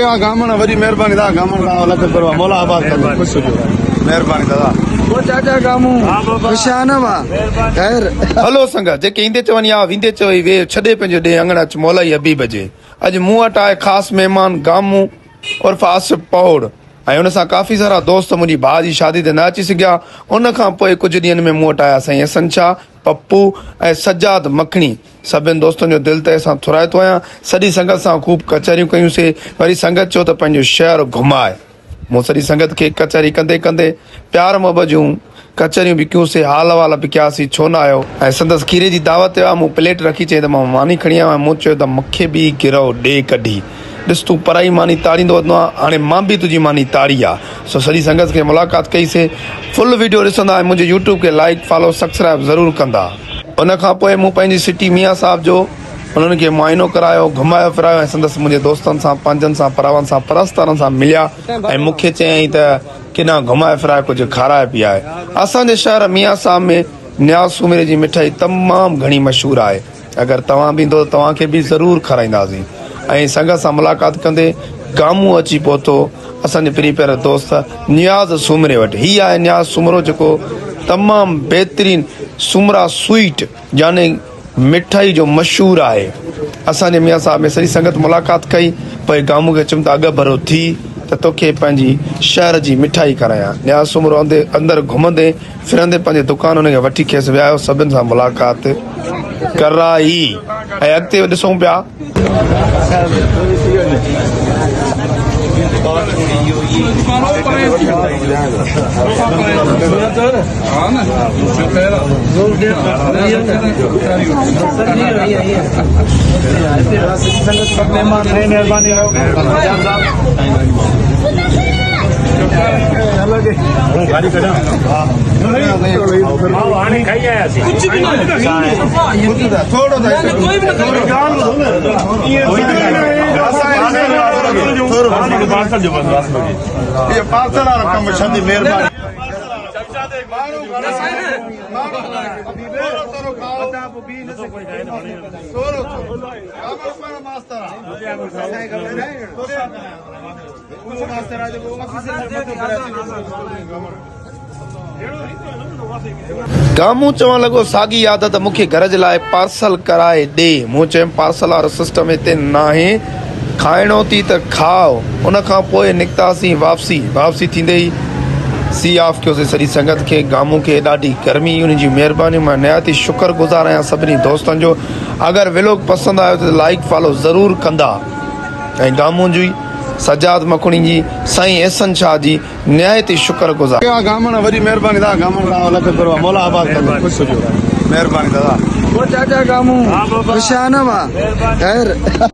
क्या गामन वरी मेहरबानी दा गामन का लख परवा मौला आबाद कर खुश हो मेहरबानी दादा वो चाचा गामू खुशाना वा खैर हलो संगत जेके ईंदे चवनि या विंदे चवई वे छॾे पंहिंजो ॾे अंगण च मौला हबीब जे अॼु मूं वटि आहे ख़ासि महिमान गामू उर्फ़ आसिफ पौड़ ऐं हुन सां काफ़ी सारा दोस्त मुंहिंजी भाउ जी शादी ते न अची सघिया उन खां पोइ कुझु ॾींहंनि में मूं वटि आया साईं असन शाह पप्पू ऐं सजाद मखणी सभिनि दोस्तनि जो दिलि ते असां थुराए थो आहियां सॼी संगत सां ख़ूब कचहरियूं कयूंसीं वरी संगत चयो त पंहिंजो शहर घुमाए मूं सॼी संगत खे कचहरी कंदे कंदे प्यार मोहबत जूं कचहरियूं बि कयूंसीं हाल वाल बि कयासीं छो न आयो ऐं संदसि खीरे जी दावत आहे मूं प्लेट रखी चई त मां मानी खणी आयो ऐं मूं चयो त मूंखे बि गिरहो ॾे कढी ॾिस तूं पराई मानी ताड़ींदो वञो आहे हाणे मां बि तुंहिंजी मानी ताड़ी आहे सो सॼी संगत खे मुलाक़ात कईसीं फुल वीडियो ॾिसंदा ऐं मुंहिंजे यूट्यूब खे लाइक फॉलो सब्सक्राइब ज़रूरु कंदा उन खां पोइ मूं पंहिंजी सिटी मियां साहिब जो उन्हनि खे मुआइनो करायो घुमायो फिरायो ऐं संदसि मुंहिंजे दोस्तनि सां पंहिंजनि सां परावनि सां परस्तारनि सां मिलिया ऐं मूंखे चयईं त किना घुमाए फिराए कुझु खाराए पीआरे असांजे शहर मियां साहिब में न्याज़ सूमरे जी मिठाई तमामु घणी मशहूरु आहे अगरि तव्हां बि ईंदो त तव्हांखे बि ज़रूरु खाराईंदासीं ऐं संगत सां मुलाक़ात कंदे गामू अची पहुतो असांजे प्रिय प्यारे दोस्त नियाज़ सूमरे वटि हीअ आहे नियाज़ सूमरो जेको तमामु बहितरीनु सूमरा स्वीट यानी मिठाई जो मशहूरु आहे असांजे मियां साहिब में सॼी संगत मुलाक़ात कई पोइ गामू खे चयुमि त अॻु भरो थी त तोखे पंहिंजी शहर जी मिठाई खारायां नियाज़ सूमरो अंदरि घुमंदे फिरंदे पंहिंजे दुकान हुनखे वठी खेसि वियायो सभिनि सां मुलाक़ात कराई ऐं अॻिते ॾिसूं पिया गामू चवण लॻो साॻी आदत मूंखे घर जे लाइ पार्सल कराए ॾे मूं चयुमि पार्सल वारो सिस्टम हिते न आहे खाइणो थी त खाओ उन खां पोइ निकितासीं वापसी थींदे ई सी ऑफ कयोसीं सॼी संगत खे गामू खे ॾाढी गर्मी उन जी महिरबानी मां निहायती शुक्रगुज़ार आहियां सभिनी दोस्तनि जो अगरि व्लॉग पसंदि आयो त लाइक फॉलो ज़रूरु कंदा ऐं गामू जी सजाद मखणी जी साईं अहसन शाह जी निहायती शुक्रगुज़ार क्या गामन वरी मेहरबानी दा गामन का लख परवा मौला आबाद कर खुश हो मेहरबानी दादा वो चाचा गामू खुशाना वा खैर